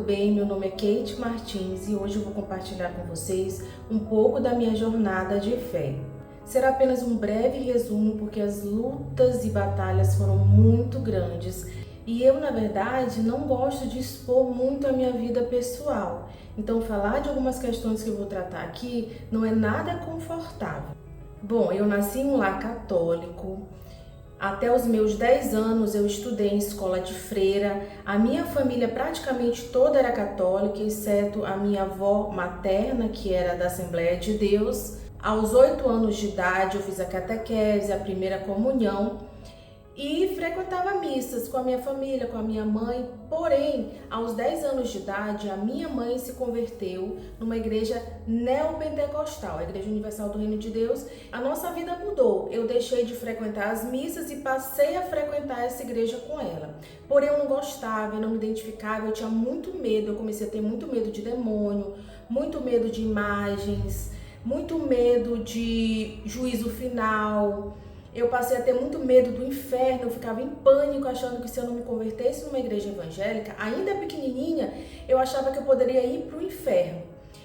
bem? Meu nome é Kate Martins e hoje eu vou compartilhar com vocês um pouco da minha jornada de fé. Será apenas um breve resumo porque as lutas e batalhas foram muito grandes e eu, na verdade, não gosto de expor muito a minha vida pessoal. Então, falar de algumas questões que eu vou tratar aqui não é nada confortável. Bom, eu nasci em um lar católico. Até os meus 10 anos eu estudei em escola de freira. A minha família praticamente toda era católica, exceto a minha avó materna, que era da Assembleia de Deus. Aos 8 anos de idade eu fiz a catequese, a primeira comunhão e frequentava missas com a minha família, com a minha mãe. Porém, aos 10 anos de idade, a minha mãe se converteu numa igreja neopentecostal, a Igreja Universal do Reino de Deus. A nossa vida mudou. Eu deixei de frequentar as missas e passei a frequentar essa igreja com ela. Porém, eu não gostava, eu não me identificava, eu tinha muito medo. Eu comecei a ter muito medo de demônio, muito medo de imagens, muito medo de juízo final. Eu passei a ter muito medo do inferno, eu ficava em pânico, achando que se eu não me convertesse numa igreja evangélica, ainda pequenininha, eu achava que eu poderia ir para o inferno.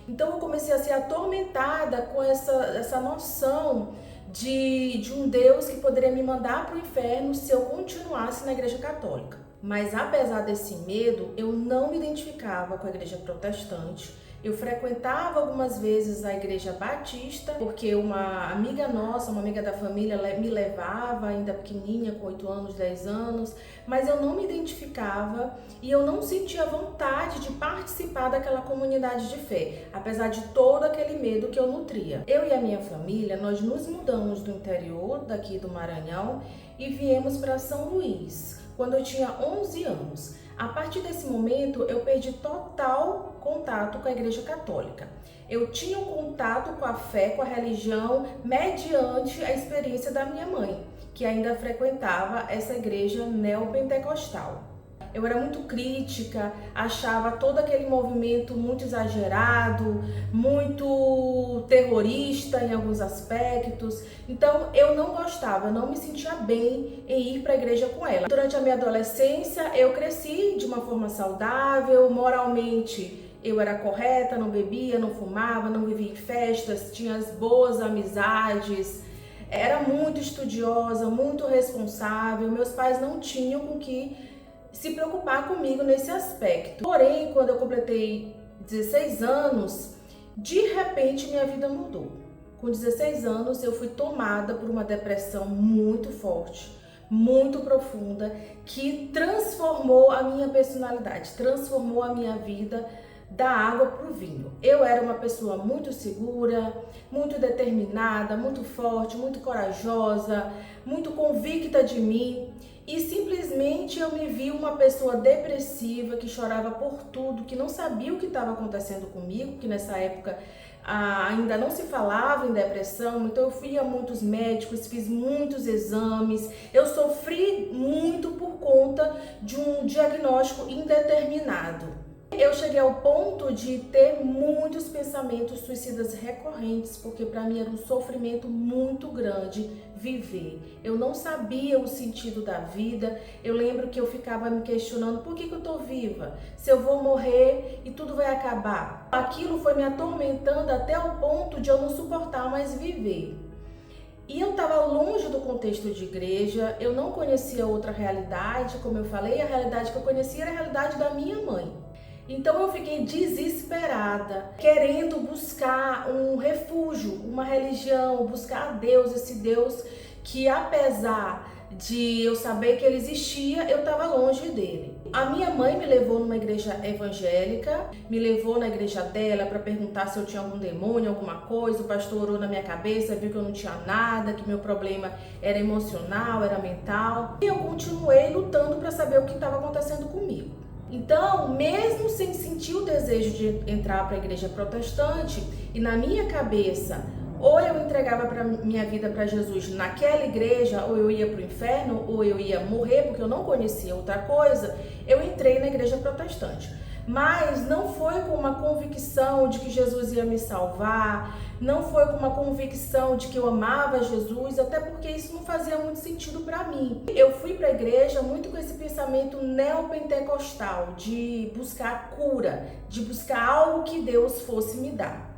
Então eu comecei a ser atormentada com essa noção de um Deus que poderia me mandar para o inferno se eu continuasse na igreja católica. Mas apesar desse medo, eu não me identificava com a igreja protestante. Eu frequentava algumas vezes a igreja batista, porque uma amiga nossa, uma amiga da família, me levava, ainda pequenininha, com 8 anos, 10 anos, mas eu não me identificava e eu não sentia vontade de participar daquela comunidade de fé, apesar de todo aquele medo que eu nutria. Eu e a minha família, nós nos mudamos do interior, daqui do Maranhão, e viemos para São Luís, quando eu tinha 11 anos. A partir desse momento, eu perdi total contato com a Igreja Católica. Eu tinha um contato com a fé, com a religião, mediante a experiência da minha mãe, que ainda frequentava essa igreja neopentecostal. Eu era muito crítica, achava todo aquele movimento muito exagerado, muito terrorista em alguns aspectos. Então eu não gostava, eu não me sentia bem em ir para a igreja com ela. Durante a minha adolescência eu cresci de uma forma saudável, moralmente eu era correta, não bebia, não fumava, não vivia em festas, tinha as boas amizades. Era muito estudiosa, muito responsável. Meus pais não tinham com que se preocupar comigo nesse aspecto. Porém, quando eu completei 16 anos, de repente minha vida mudou. Com 16 anos eu fui tomada por uma depressão muito forte, muito profunda, que transformou a minha personalidade, transformou a minha vida da água para o vinho. Eu era uma pessoa muito segura, muito determinada, muito forte, muito corajosa, muito convicta de mim. E simplesmente eu me vi uma pessoa depressiva, que chorava por tudo, que não sabia o que estava acontecendo comigo, que nessa época ainda não se falava em depressão. Então eu fui a muitos médicos, fiz muitos exames, eu sofri muito por conta de um diagnóstico indeterminado. Eu cheguei ao ponto de ter muitos pensamentos suicidas recorrentes, porque para mim era um sofrimento muito grande viver. Eu não sabia o sentido da vida. Eu lembro que eu ficava me questionando: por que eu tô viva? Se eu vou morrer e tudo vai acabar? Aquilo foi me atormentando até o ponto de eu não suportar mais viver. E eu estava longe do contexto de igreja, eu não conhecia outra realidade. Como eu falei, a realidade que eu conhecia era a realidade da minha mãe. Então eu fiquei desesperada, querendo buscar um refúgio, uma religião, buscar a Deus, esse Deus que, apesar de eu saber que ele existia, eu estava longe dele. A minha mãe me levou numa igreja evangélica, me levou na igreja dela para perguntar se eu tinha algum demônio, alguma coisa. O pastor orou na minha cabeça, viu que eu não tinha nada, que meu problema era emocional, era mental. E eu continuei lutando para saber o que estava acontecendo comigo. Então, mesmo sem sentir o desejo de entrar para a igreja protestante, e na minha cabeça, ou eu entregava minha vida para Jesus naquela igreja, ou eu ia para o inferno, ou eu ia morrer, porque eu não conhecia outra coisa, eu entrei na igreja protestante. mas não foi com uma convicção de que Jesus ia me salvar, não foi com uma convicção de que eu amava Jesus, até porque isso não fazia muito sentido para mim. Eu fui para a igreja muito com esse pensamento neopentecostal, de buscar cura, de buscar algo que Deus fosse me dar.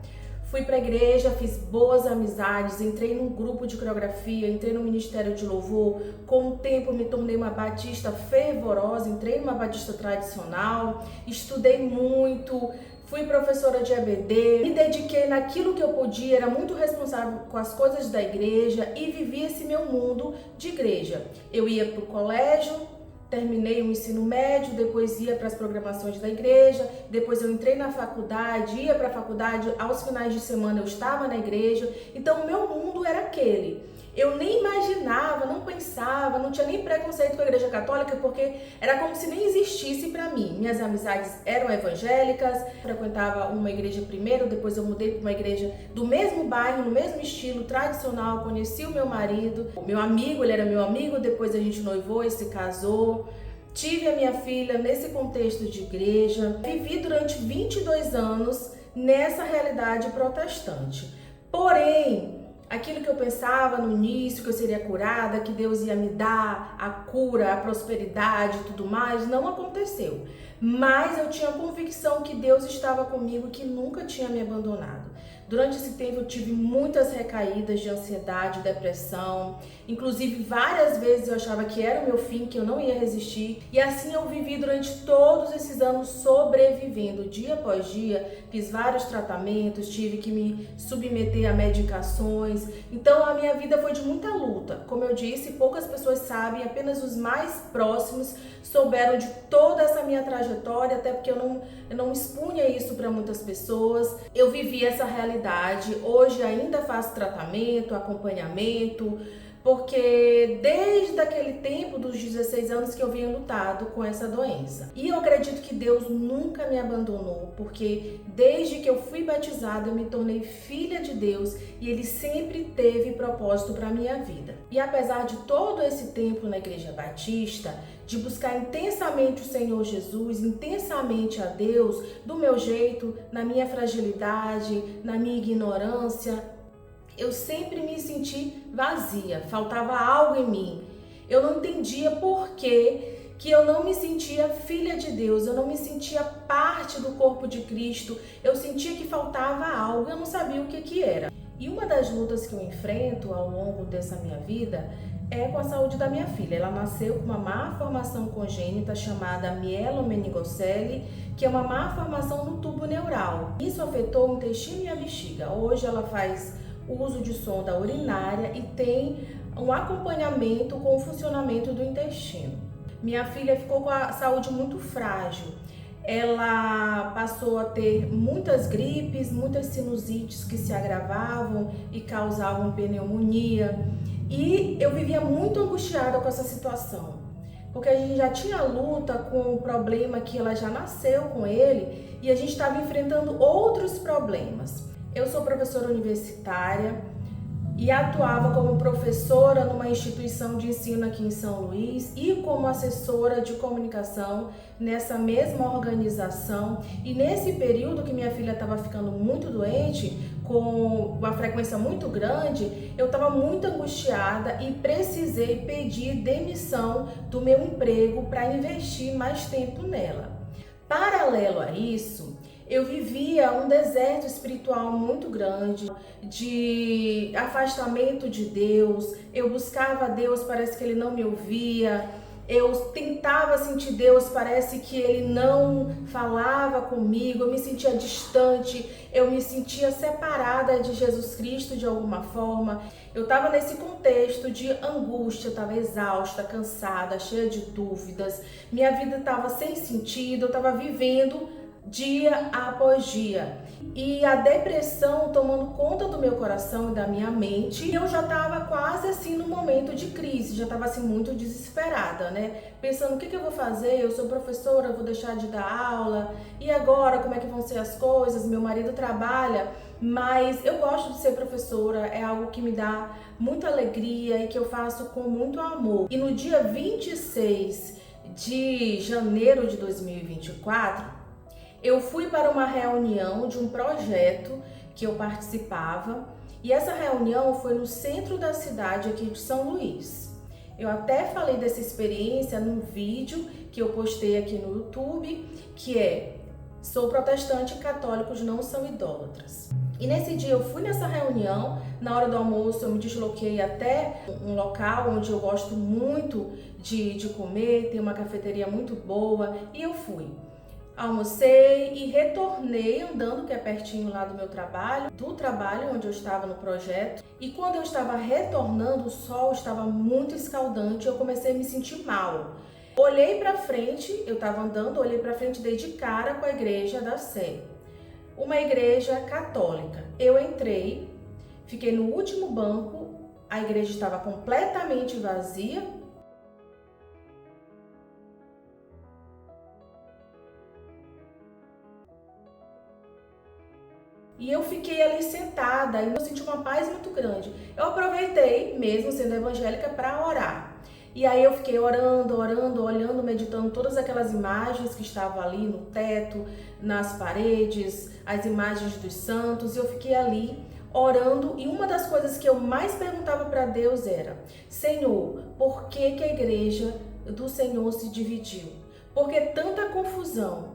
Fui para a igreja, fiz boas amizades, entrei num grupo de coreografia, entrei no ministério de louvor. Com o tempo me tornei uma batista fervorosa, entrei numa batista tradicional, estudei muito, fui professora de EBD, me dediquei naquilo que eu podia, era muito responsável com as coisas da igreja e vivi esse meu mundo de igreja. Eu ia para o colégio, terminei o ensino médio, depois ia para as programações da igreja, depois eu entrei na faculdade, ia para a faculdade, aos finais de semana eu estava na igreja, então o meu mundo era aquele. Eu nem imaginava, não pensava, não tinha nem preconceito com a igreja católica, porque era como se nem existisse para mim. Minhas amizades eram evangélicas, frequentava uma igreja primeiro, depois eu mudei para uma igreja do mesmo bairro, no mesmo estilo tradicional, conheci o meu marido, o meu amigo, ele era meu amigo, depois a gente noivou e se casou. Tive a minha filha nesse contexto de igreja, vivi durante 22 anos nessa realidade protestante. Porém, aquilo que eu pensava no início, que eu seria curada, que Deus ia me dar a cura, a prosperidade e tudo mais, não aconteceu. Mas eu tinha a convicção que Deus estava comigo, que nunca tinha me abandonado. Durante esse tempo eu tive muitas recaídas de ansiedade, depressão, inclusive várias vezes eu achava que era o meu fim, que eu não ia resistir, e assim eu vivi durante todos esses anos sobrevivendo, dia após dia, fiz vários tratamentos, tive que me submeter a medicações, então a minha vida foi de muita luta. Como eu disse, poucas pessoas sabem, apenas os mais próximos souberam de toda essa minha trajetória, até porque eu não expunha isso para muitas pessoas. Eu vivi essa realidade, hoje ainda faço tratamento, acompanhamento, porque desde aquele tempo dos 16 anos que eu venho lutado com essa doença. E eu acredito que Deus nunca me abandonou, porque desde que eu fui batizada eu me tornei filha de Deus e Ele sempre teve propósito para a minha vida. E apesar de todo esse tempo na Igreja Batista, de buscar intensamente o Senhor Jesus, intensamente a Deus, do meu jeito, na minha fragilidade, na minha ignorância, eu sempre me senti vazia, faltava algo em mim. Eu não entendia por que eu não me sentia filha de Deus, eu não me sentia parte do corpo de Cristo, eu sentia que faltava algo, eu não sabia o que era. E uma das lutas que eu enfrento ao longo dessa minha vida é com a saúde da minha filha. Ela nasceu com uma má formação congênita chamada mielomeningocele, que é uma má formação no tubo neural. Isso afetou o intestino e a bexiga. Hoje ela faz uso de sonda urinária e tem um acompanhamento com o funcionamento do intestino. Minha filha ficou com a saúde muito frágil. Ela passou a ter muitas gripes, muitas sinusites que se agravavam e causavam pneumonia. E eu vivia muito angustiada com essa situação, porque a gente já tinha luta com o problema que ela já nasceu com ele e a gente estava enfrentando outros problemas. Eu sou professora universitária e atuava como professora numa instituição de ensino aqui em São Luís e como assessora de comunicação nessa mesma organização. E nesse período que minha filha estava ficando muito doente, com uma frequência muito grande, eu estava muito angustiada e precisei pedir demissão do meu emprego para investir mais tempo nela. Paralelo a isso, eu vivia um deserto espiritual muito grande, de afastamento de Deus. Eu buscava Deus, parece que Ele não me ouvia. Eu tentava sentir Deus, parece que Ele não falava comigo. Eu me sentia distante, eu me sentia separada de Jesus Cristo de alguma forma. Eu estava nesse contexto de angústia, estava exausta, cansada, cheia de dúvidas. Minha vida estava sem sentido, eu estava vivendo dia após dia. E a depressão tomando conta do meu coração e da minha mente. E eu já estava quase assim no momento de crise, já estava assim muito desesperada, né? Pensando, o que eu vou fazer? Eu sou professora, eu vou deixar de dar aula. E agora, como é que vão ser as coisas? Meu marido trabalha, mas eu gosto de ser professora, é algo que me dá muita alegria e que eu faço com muito amor. E no dia 26 de janeiro de 2024, eu fui para uma reunião de um projeto que eu participava e essa reunião foi no centro da cidade aqui de São Luís. Eu até falei dessa experiência num vídeo que eu postei aqui no YouTube, que é "Sou protestante e católicos não são idólatras". E nesse dia eu fui nessa reunião, na hora do almoço eu me desloquei até um local onde eu gosto muito de comer, tem uma cafeteria muito boa, e eu fui. Almocei e retornei andando, que é pertinho lá do meu trabalho, do trabalho onde eu estava no projeto. E quando eu estava retornando, o sol estava muito escaldante e eu comecei a me sentir mal. Olhei para frente, eu estava andando, olhei para frente e dei de cara com a igreja da Sé, uma igreja católica. Eu entrei, fiquei no último banco, a igreja estava completamente vazia. E eu fiquei ali sentada e eu senti uma paz muito grande. Eu aproveitei, mesmo sendo evangélica, para orar. E aí eu fiquei orando, olhando, meditando todas aquelas imagens que estavam ali no teto, nas paredes, as imagens dos santos. E eu fiquei ali orando e uma das coisas que eu mais perguntava para Deus era: Senhor, por que a igreja do Senhor se dividiu? Por que tanta confusão?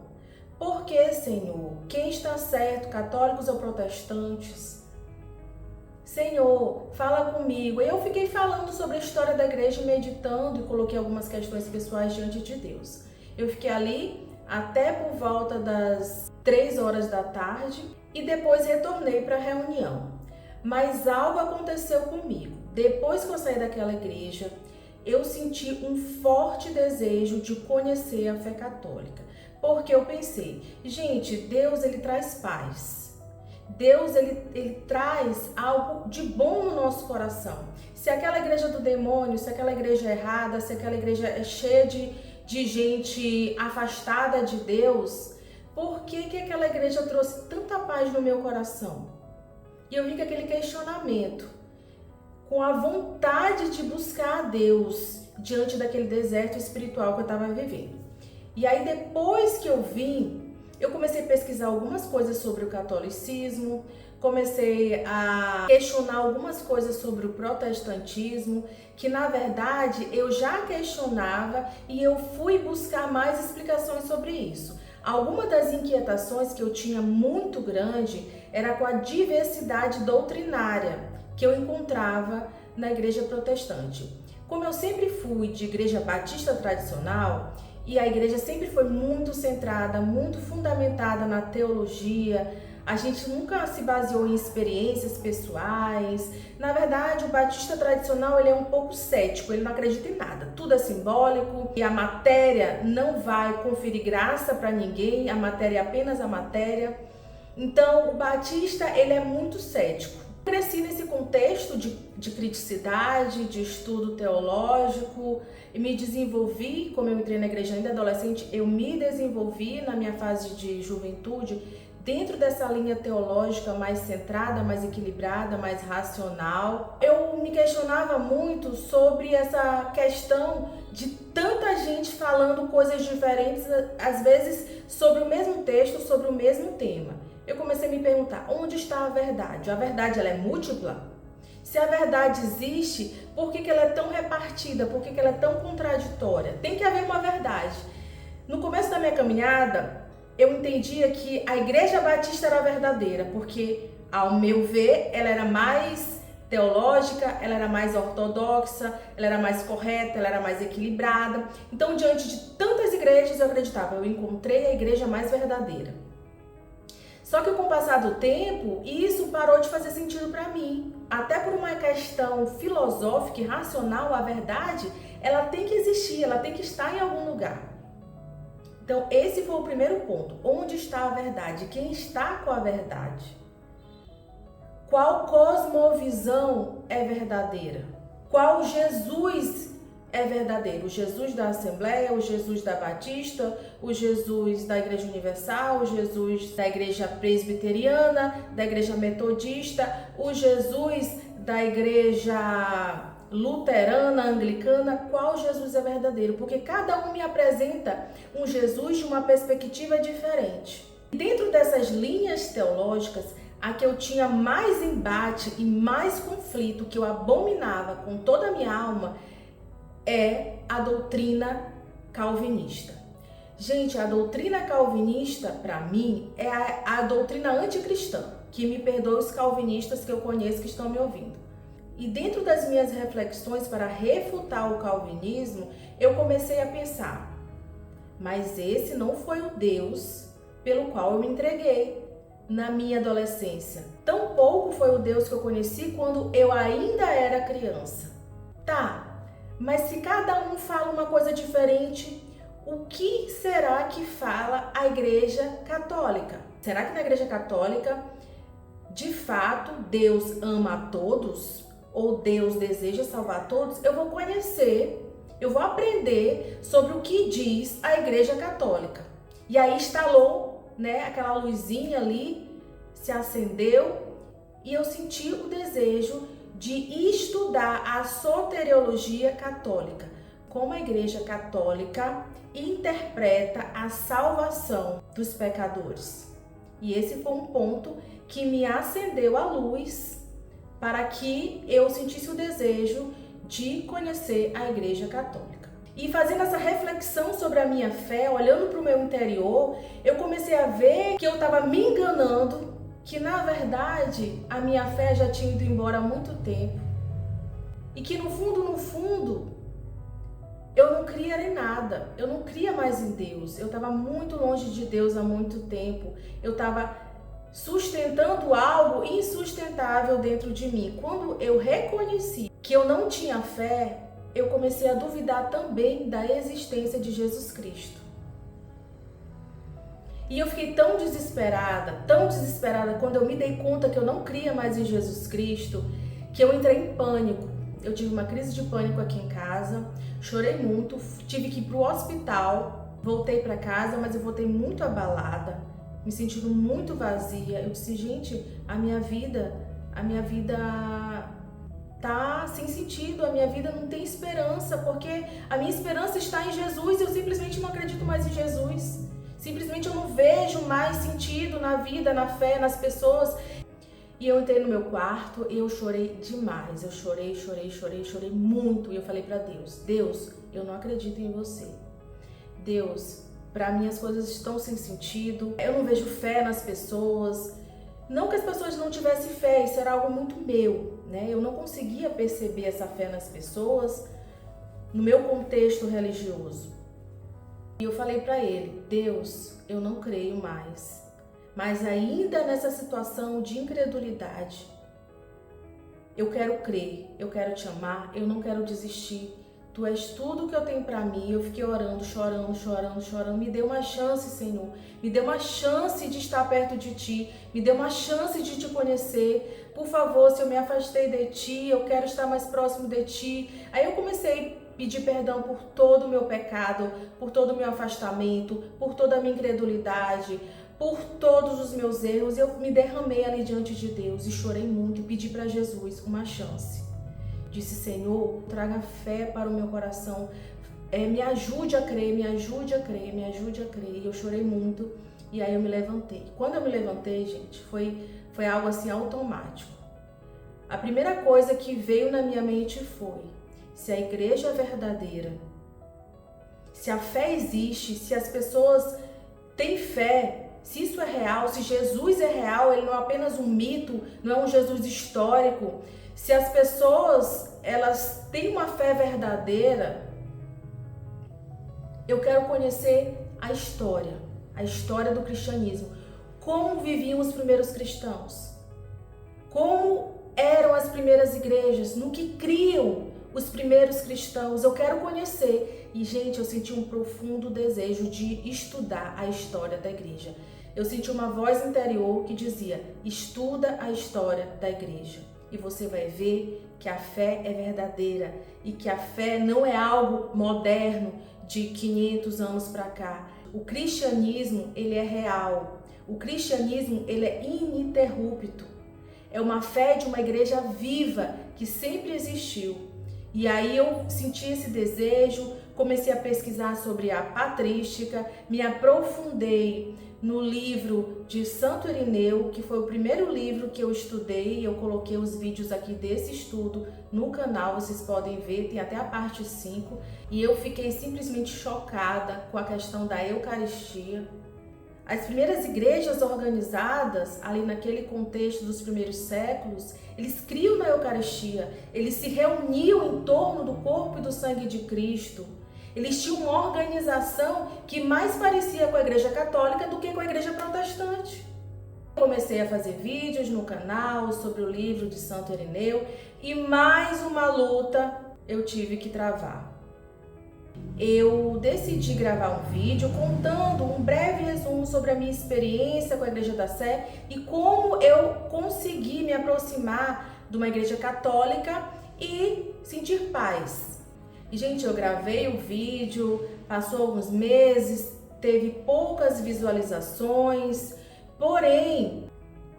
Por que, Senhor? Quem está certo, católicos ou protestantes? Senhor, fala comigo. Eu fiquei falando sobre a história da igreja, meditando e coloquei algumas questões pessoais diante de Deus. Eu fiquei ali até por volta das 3 horas da tarde e depois retornei para a reunião. Mas algo aconteceu comigo. Depois que eu saí daquela igreja, eu senti um forte desejo de conhecer a fé católica. Porque eu pensei, gente, Deus ele traz paz. Deus ele traz algo de bom no nosso coração. Se aquela igreja do demônio, se aquela igreja é errada, se aquela igreja é cheia de gente afastada de Deus, por que aquela igreja trouxe tanta paz no meu coração? E eu vi que aquele questionamento, com a vontade de buscar a Deus diante daquele deserto espiritual que eu estava vivendo. E aí depois que eu vim, eu comecei a pesquisar algumas coisas sobre o catolicismo, comecei a questionar algumas coisas sobre o protestantismo, que na verdade eu já questionava e eu fui buscar mais explicações sobre isso. Alguma das inquietações que eu tinha muito grande era com a diversidade doutrinária que eu encontrava na igreja protestante. Como eu sempre fui de igreja batista tradicional, e a igreja sempre foi muito centrada, muito fundamentada na teologia. A gente nunca se baseou em experiências pessoais. Na verdade, o batista tradicional ele é um pouco cético, ele não acredita em nada. Tudo é simbólico e a matéria não vai conferir graça para ninguém, a matéria é apenas a matéria. Então, o batista ele é muito cético. Cresci nesse contexto de criticidade, de estudo teológico, e me desenvolvi, como eu entrei na igreja ainda adolescente, eu me desenvolvi na minha fase de juventude dentro dessa linha teológica mais centrada, mais equilibrada, mais racional. Eu me questionava muito sobre essa questão de tanta gente falando coisas diferentes, às vezes sobre o mesmo texto, sobre o mesmo tema. Eu comecei a me perguntar, onde está a verdade? A verdade ela é múltipla? Se a verdade existe, por que ela é tão repartida? Por que ela é tão contraditória? Tem que haver uma verdade. No começo da minha caminhada, eu entendia que a Igreja Batista era verdadeira, porque, ao meu ver, ela era mais teológica, ela era mais ortodoxa, ela era mais correta, ela era mais equilibrada. Então, diante de tantas igrejas, eu acreditava, eu encontrei a igreja mais verdadeira. Só que com o passar do tempo, isso parou de fazer sentido para mim. Até por uma questão filosófica e racional, a verdade, ela tem que existir, ela tem que estar em algum lugar. Então, esse foi o primeiro ponto. Onde está a verdade? Quem está com a verdade? Qual cosmovisão é verdadeira? Qual Jesus é verdadeiro? O Jesus da Assembleia, o Jesus da Batista, o Jesus da Igreja Universal, o Jesus da Igreja Presbiteriana, da Igreja Metodista, o Jesus da Igreja Luterana, Anglicana. Qual Jesus é verdadeiro? Porque cada um me apresenta um Jesus de uma perspectiva diferente. Dentro dessas linhas teológicas, a que eu tinha mais embate e mais conflito, que eu abominava com toda a minha alma, é a doutrina calvinista. Gente, a doutrina calvinista, para mim, é a doutrina anticristã, que me perdoe os calvinistas que eu conheço que estão me ouvindo. E dentro das minhas reflexões para refutar o calvinismo, eu comecei a pensar, mas esse não foi o Deus pelo qual eu me entreguei na minha adolescência. Tampouco foi o Deus que eu conheci quando eu ainda era criança. Tá, mas se cada um fala uma coisa diferente, o que será que fala a Igreja Católica? Será que na Igreja Católica, de fato, Deus ama a todos? Ou Deus deseja salvar todos? Eu vou conhecer, eu vou aprender sobre o que diz a Igreja Católica. E aí instalou, né, aquela luzinha ali, se acendeu e eu senti o desejo de estudar a soteriologia católica, como a Igreja Católica interpreta a salvação dos pecadores. E esse foi um ponto que me acendeu a luz para que eu sentisse o desejo de conhecer a Igreja Católica. E fazendo essa reflexão sobre a minha fé, olhando para o meu interior, eu comecei a ver que eu estava me enganando, que na verdade a minha fé já tinha ido embora há muito tempo. E que no fundo, eu não cria em nada, eu não cria mais em Deus. Eu estava muito longe de Deus há muito tempo. Eu estava sustentando algo insustentável dentro de mim. Quando eu reconheci que eu não tinha fé, eu comecei a duvidar também da existência de Jesus Cristo. E eu fiquei tão desesperada quando eu me dei conta que eu não cria mais em Jesus Cristo, que eu entrei em pânico. Eu tive uma crise de pânico aqui em casa, chorei muito, tive que ir pro hospital, voltei para casa, mas eu voltei muito abalada, me sentindo muito vazia. Eu disse, gente, a minha vida tá sem sentido, a minha vida não tem esperança, porque a minha esperança está em Jesus e eu simplesmente não acredito mais em Jesus. Simplesmente eu não vejo mais sentido na vida, na fé, nas pessoas. E eu entrei no meu quarto e eu chorei demais. Eu chorei muito. E eu falei para Deus, Deus, eu não acredito em você. Deus, para mim as coisas estão sem sentido. Eu não vejo fé nas pessoas. Não que as pessoas não tivessem fé, isso era algo muito meu, né? Eu não conseguia perceber essa fé nas pessoas no meu contexto religioso. E eu falei para ele, Deus, eu não creio mais. Mas ainda nessa situação de incredulidade, eu quero crer, eu quero te amar, eu não quero desistir. Tu és tudo que eu tenho para mim. Eu fiquei orando, chorando. Me dê uma chance, Senhor. Me dê uma chance de estar perto de Ti. Me dê uma chance de Te conhecer. Por favor, se eu me afastei de Ti, eu quero estar mais próximo de Ti. Aí eu comecei a pedir perdão por todo o meu pecado, por todo o meu afastamento, por toda a minha incredulidade, por todos os meus erros. Eu me derramei ali diante de Deus e chorei muito e pedi para Jesus uma chance. Disse, Senhor, traga fé para o meu coração, me ajude a crer, me ajude a crer. E eu chorei muito e aí eu me levantei. Quando eu me levantei, gente, foi algo assim automático. A primeira coisa que veio na minha mente foi, se a igreja é verdadeira, se a fé existe, se as pessoas têm fé, se isso é real, se Jesus é real, ele não é apenas um mito, não é um Jesus histórico. Se as pessoas, elas têm uma fé verdadeira, eu quero conhecer a história do cristianismo. Como viviam os primeiros cristãos? Como eram as primeiras igrejas? No que criam os primeiros cristãos? Eu quero conhecer. E, gente, eu senti um profundo desejo de estudar a história da igreja. Eu senti uma voz interior que dizia, estuda a história da igreja. E você vai ver que a fé é verdadeira e que a fé não é algo moderno de 500 anos para cá. O cristianismo, ele é real. O cristianismo, ele é ininterrupto. É uma fé de uma igreja viva que sempre existiu. E aí eu senti esse desejo, comecei a pesquisar sobre a patrística, me aprofundei no livro de Santo Irineu, que foi o primeiro livro que eu estudei. Eu coloquei os vídeos aqui desse estudo no canal, vocês podem ver, tem até a parte 5. E eu fiquei simplesmente chocada com a questão da Eucaristia. As primeiras igrejas organizadas, ali naquele contexto dos primeiros séculos, eles criam na Eucaristia, eles se reuniam em torno do corpo e do sangue de Cristo. Eles tinham uma organização que mais parecia com a Igreja Católica do que com a Igreja Protestante. Comecei a fazer vídeos no canal sobre o livro de Santo Irineu e mais uma luta eu tive que travar. Eu decidi gravar um vídeo contando um breve resumo sobre a minha experiência com a Igreja da Sé e como eu consegui me aproximar de uma igreja católica e sentir paz. E, gente, eu gravei o vídeo, passou alguns meses, teve poucas visualizações, porém,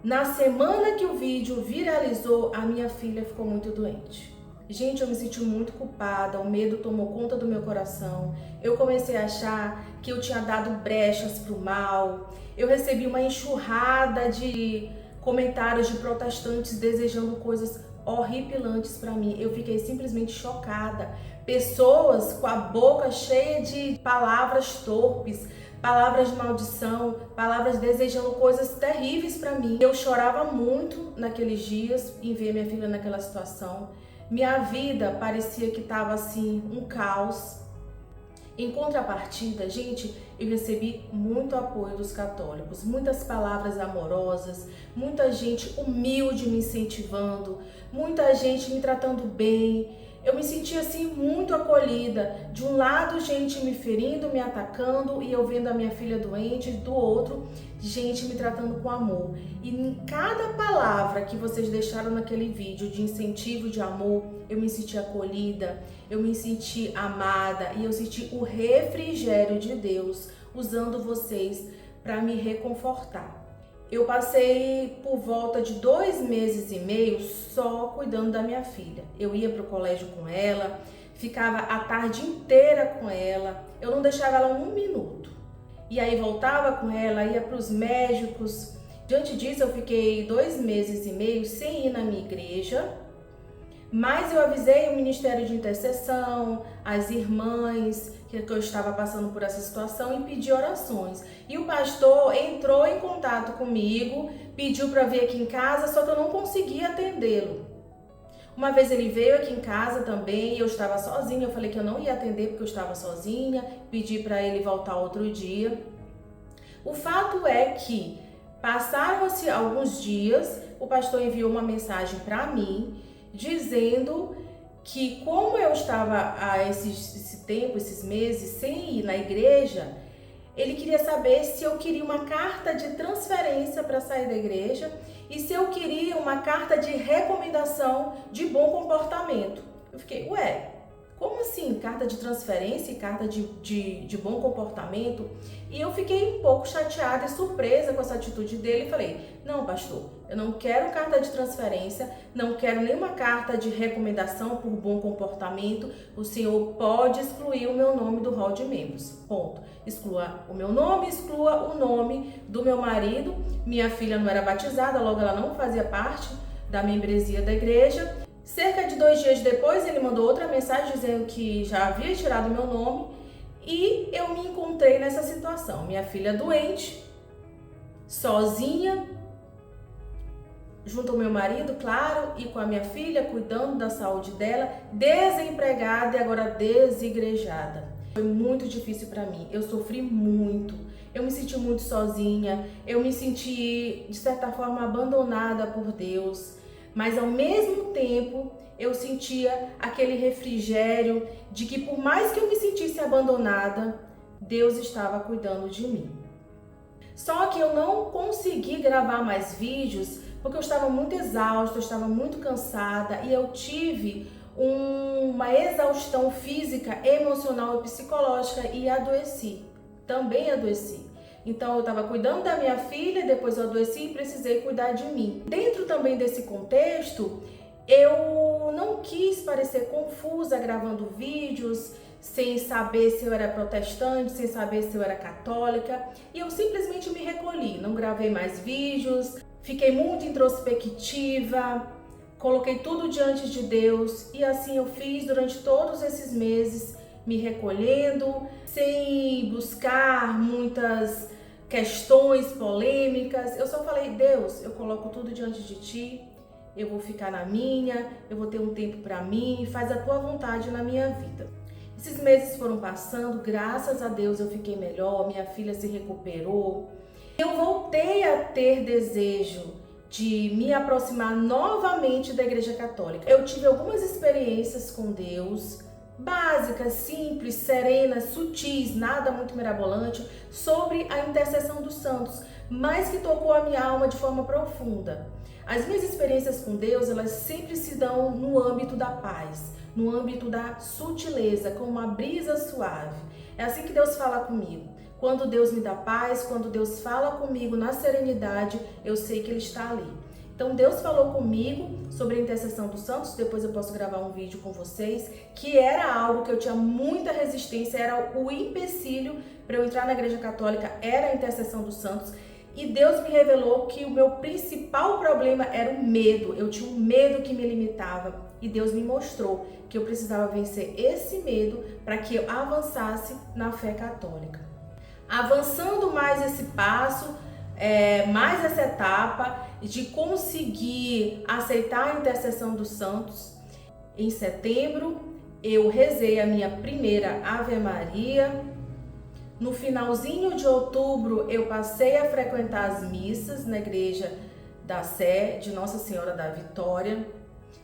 na semana que o vídeo viralizou, a minha filha ficou muito doente. Gente, eu me senti muito culpada, o medo tomou conta do meu coração. Eu comecei a achar que eu tinha dado brechas para o mal. Eu recebi uma enxurrada de comentários de protestantes desejando coisas horripilantes para mim. Eu fiquei simplesmente chocada. Pessoas com a boca cheia de palavras torpes, palavras de maldição, palavras desejando coisas terríveis para mim. Eu chorava muito naqueles dias em ver minha filha naquela situação. Minha vida parecia que estava assim, um caos. Em contrapartida, gente, eu recebi muito apoio dos católicos, muitas palavras amorosas, muita gente humilde me incentivando, muita gente me tratando bem. Eu me senti assim muito acolhida. De um lado, gente me ferindo, me atacando e eu vendo a minha filha doente, do outro, gente me tratando com amor. E em cada palavra que vocês deixaram naquele vídeo de incentivo, de amor, eu me senti acolhida, eu me senti amada e eu senti o refrigério de Deus usando vocês para me reconfortar. Eu passei por volta de 2 meses e meio só cuidando da minha filha. Eu ia para o colégio com ela, ficava a tarde inteira com ela, eu não deixava ela um minuto. E aí voltava com ela, ia para os médicos. Diante disso, eu fiquei 2 meses e meio sem ir na minha igreja, mas eu avisei o Ministério de Intercessão, as irmãs, que eu estava passando por essa situação e pedi orações. E o pastor entrou em contato comigo, pediu para vir aqui em casa, só que eu não conseguia atendê-lo. Uma vez ele veio aqui em casa também, eu estava sozinha, eu falei que eu não ia atender porque eu estava sozinha, pedi para ele voltar outro dia. O fato é que passaram-se alguns dias, o pastor enviou uma mensagem para mim, dizendo que como eu estava há esse tempo, esses meses, sem ir na igreja, ele queria saber se eu queria uma carta de transferência para sair da igreja e se eu queria uma carta de recomendação de bom comportamento. Eu fiquei, ué, como assim? Carta de transferência e carta de bom comportamento? E eu fiquei um pouco chateada e surpresa com essa atitude dele e falei, não, pastor, eu não quero carta de transferência, não quero nenhuma carta de recomendação por bom comportamento, o senhor pode excluir o meu nome do hall de membros, ponto. Exclua o meu nome, exclua o nome do meu marido, minha filha não era batizada, logo ela não fazia parte da membresia da igreja. Cerca de 2 dias depois, ele mandou outra mensagem dizendo que já havia tirado meu nome e eu me encontrei nessa situação. Minha filha doente, sozinha, junto ao meu marido, claro, e com a minha filha, cuidando da saúde dela, desempregada e agora desigrejada. Foi muito difícil para mim, eu sofri muito, eu me senti muito sozinha, eu me senti, de certa forma, abandonada por Deus. Mas ao mesmo tempo eu sentia aquele refrigério de que por mais que eu me sentisse abandonada, Deus estava cuidando de mim. Só que eu não consegui gravar mais vídeos porque eu estava muito exausta, eu estava muito cansada e eu tive uma exaustão física, emocional e psicológica e adoeci, também adoeci. Então eu estava cuidando da minha filha, depois eu adoeci e precisei cuidar de mim. Dentro também desse contexto, eu não quis parecer confusa gravando vídeos, sem saber se eu era protestante, sem saber se eu era católica, e eu simplesmente me recolhi, não gravei mais vídeos, fiquei muito introspectiva, coloquei tudo diante de Deus e assim eu fiz durante todos esses meses, me recolhendo, sem buscar muitas questões polêmicas. Eu só falei: Deus, eu coloco tudo diante de Ti, eu vou ficar na minha, eu vou ter um tempo para mim, faz a Tua vontade na minha vida. Esses meses foram passando, graças a Deus eu fiquei melhor, minha filha se recuperou. Eu voltei a ter desejo de me aproximar novamente da Igreja Católica. Eu tive algumas experiências com Deus, básicas, simples, serenas, sutis, nada muito mirabolante, sobre a intercessão dos santos, mas que tocou a minha alma de forma profunda. As minhas experiências com Deus, elas sempre se dão no âmbito da paz, no âmbito da sutileza, como uma brisa suave. É assim que Deus fala comigo. Quando Deus me dá paz, quando Deus fala comigo na serenidade, eu sei que Ele está ali. Então Deus falou comigo sobre a intercessão dos santos, depois eu posso gravar um vídeo com vocês, que era algo que eu tinha muita resistência, era o empecilho para eu entrar na Igreja Católica, era a intercessão dos santos. E Deus me revelou que o meu principal problema era o medo. Eu tinha um medo que me limitava. E Deus me mostrou que eu precisava vencer esse medo para que eu avançasse na fé católica. Avançando mais esse passo, mais essa etapa de conseguir aceitar a intercessão dos santos, em setembro eu rezei a minha primeira Ave Maria. No finalzinho de outubro, eu passei a frequentar as missas na igreja da Sé de Nossa Senhora da Vitória.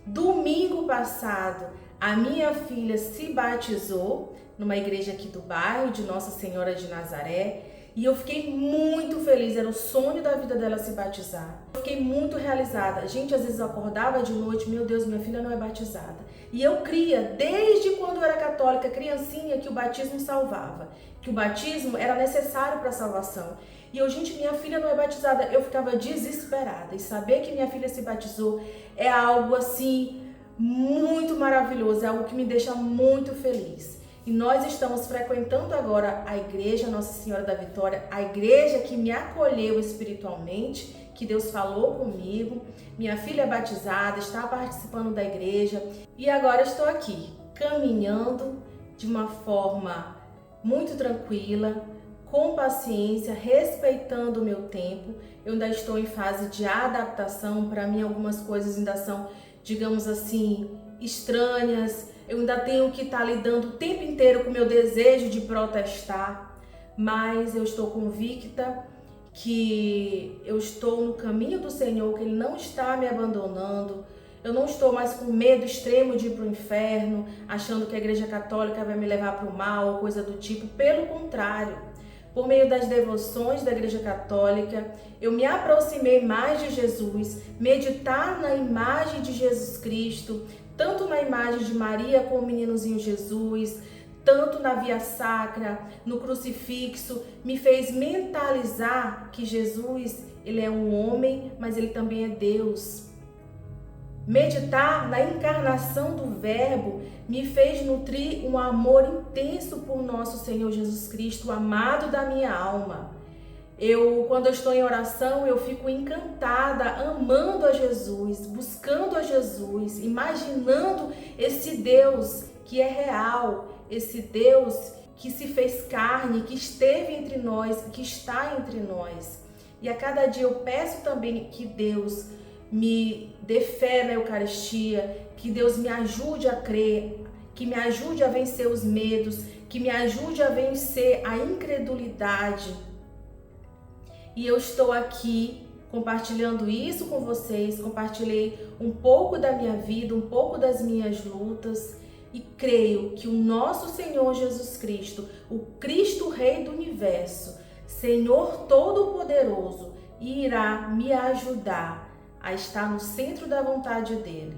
Domingo passado, a minha filha se batizou numa igreja aqui do bairro de Nossa Senhora de Nazaré. E eu fiquei muito feliz, era o sonho da vida dela se batizar. Eu fiquei muito realizada. Gente, às vezes eu acordava de noite, meu Deus, minha filha não é batizada. E eu cria, desde quando eu era católica, criancinha, que o batismo salvava. Que o batismo era necessário para a salvação. E eu, gente, minha filha não é batizada. Eu ficava desesperada. E saber que minha filha se batizou é algo assim, muito maravilhoso. É algo que me deixa muito feliz. E nós estamos frequentando agora a igreja Nossa Senhora da Vitória, a igreja que me acolheu espiritualmente, que Deus falou comigo. Minha filha é batizada, está participando da igreja e agora estou aqui, caminhando de uma forma muito tranquila, com paciência, respeitando o meu tempo. Eu ainda estou em fase de adaptação, para mim algumas coisas ainda são, digamos assim, estranhas. Eu ainda tenho que estar lidando o tempo inteiro com o meu desejo de protestar, mas eu estou convicta que eu estou no caminho do Senhor, que Ele não está me abandonando. Eu não estou mais com medo extremo de ir para o inferno, achando que a Igreja Católica vai me levar para o mal ou coisa do tipo. Pelo contrário, por meio das devoções da Igreja Católica, eu me aproximei mais de Jesus, meditar na imagem de Jesus Cristo, tanto na imagem de Maria com o meninozinho Jesus, tanto na via sacra, no crucifixo, me fez mentalizar que Jesus, Ele é um homem, mas Ele também é Deus. Meditar na encarnação do Verbo me fez nutrir um amor intenso por nosso Senhor Jesus Cristo, o amado da minha alma. Quando eu estou em oração, eu fico encantada, amando a Jesus, buscando a Jesus, imaginando esse Deus que é real, esse Deus que se fez carne, que esteve entre nós, que está entre nós. E a cada dia eu peço também que Deus me dê fé na Eucaristia, que Deus me ajude a crer, que me ajude a vencer os medos, que me ajude a vencer a incredulidade. E eu estou aqui compartilhando isso com vocês, compartilhei um pouco da minha vida, um pouco das minhas lutas e creio que o nosso Senhor Jesus Cristo, o Cristo Rei do Universo, Senhor Todo-Poderoso, irá me ajudar a estar no centro da vontade dEle.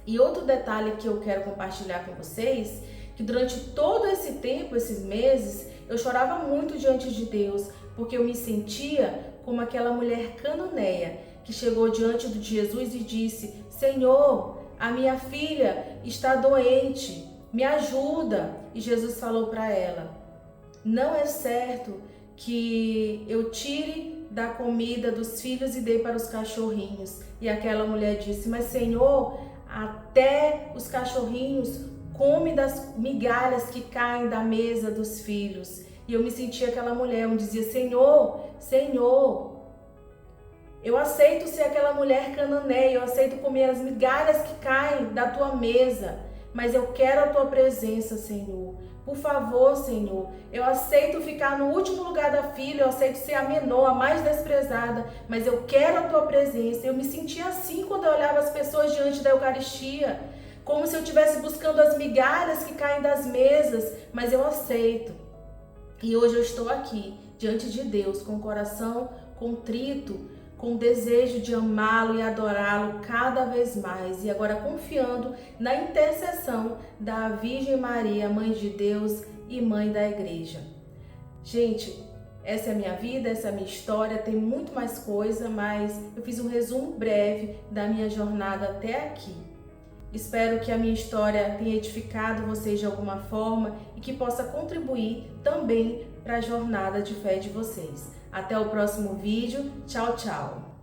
E outro detalhe que eu quero compartilhar com vocês, que durante todo esse tempo, esses meses, eu chorava muito diante de Deus, porque eu me sentia como aquela mulher cananeia que chegou diante de Jesus e disse: Senhor, a minha filha está doente, me ajuda. E Jesus falou para ela: não é certo que eu tire da comida dos filhos e dei para os cachorrinhos. E aquela mulher disse: mas Senhor, até os cachorrinhos comem das migalhas que caem da mesa dos filhos. E eu me sentia aquela mulher, eu dizia: Senhor, Senhor, eu aceito ser aquela mulher cananeia, eu aceito comer as migalhas que caem da tua mesa, mas eu quero a tua presença, Senhor. Por favor, Senhor, eu aceito ficar no último lugar da fila, eu aceito ser a menor, a mais desprezada, mas eu quero a tua presença. Eu me sentia assim quando eu olhava as pessoas diante da Eucaristia, como se eu estivesse buscando as migalhas que caem das mesas, mas eu aceito. E hoje eu estou aqui, diante de Deus, com o coração contrito, com o desejo de amá-lo e adorá-lo cada vez mais. E agora confiando na intercessão da Virgem Maria, Mãe de Deus e Mãe da Igreja. Gente, essa é a minha vida, essa é a minha história, tem muito mais coisa, mas eu fiz um resumo breve da minha jornada até aqui. Espero que a minha história tenha edificado vocês de alguma forma e que possa contribuir também para a jornada de fé de vocês. Até o próximo vídeo. Tchau, tchau!